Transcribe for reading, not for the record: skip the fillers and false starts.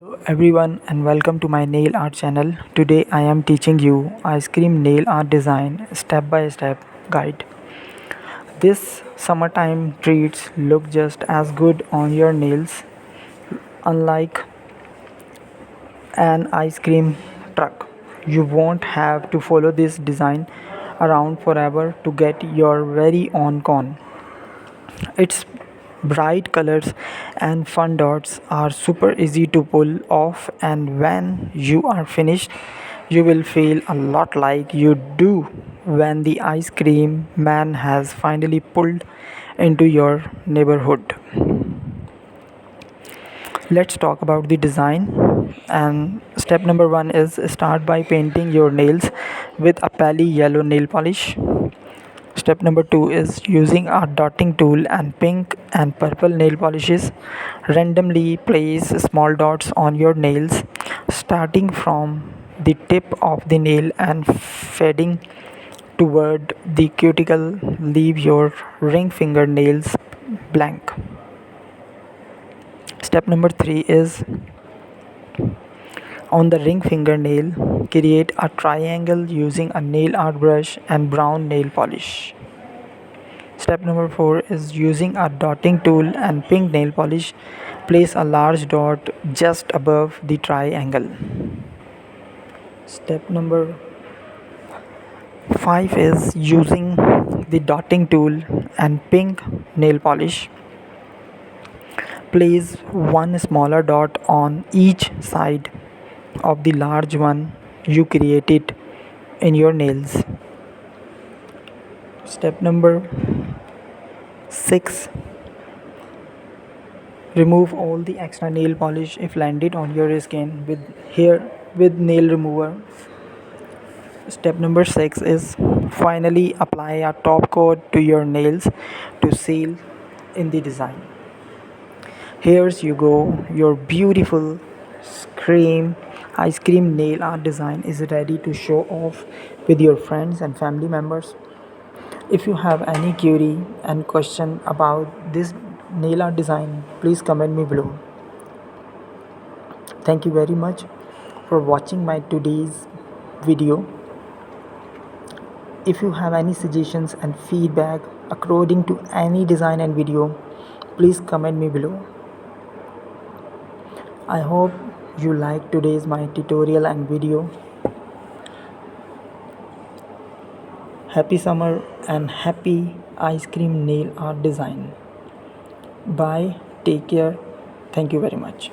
Hello everyone and welcome to my nail art channel. Today I am teaching you ice cream nail art design step by step guide. This summertime treats look just as good on your nails unlike an ice cream truck. You won't have to follow this design around forever to get your very own cone. Its bright colors and fun dots are super easy to pull off, and when you are finished, you will feel a lot like you do when the ice cream man has finally pulled into your neighborhood. Let's talk about the design. And step number one is start by painting your nails with a pale yellow nail polish. Step number two is using a dotting tool and pink and purple nail polishes. Randomly place small dots on your nails, starting from the tip of the nail and fading toward the cuticle. Leave your ring fingernails blank. Step number three is on the ring fingernail, create a triangle using a nail art brush and brown nail polish. Step number 4 is using a dotting tool and pink nail polish. Place a large dot just above the triangle. Step number 5 is using the dotting tool and pink nail polish. Place one smaller dot on each side of the large one you created in your nails. Step number 6, remove all the extra nail polish if landed on your skin with nail remover. Step number 6 is finally apply a top coat to your nails to seal in the design. Here's you go, your beautiful cream ice cream nail art design is ready to show off with your friends and family members. If you have any query and question about this nail art design, please comment me below. Thank you very much for watching my today's video. If you have any suggestions and feedback according to any design and video, please comment me below. I hope you like today's my tutorial and video. Happy summer and happy ice cream nail art design. Bye, take care. Thank you very much.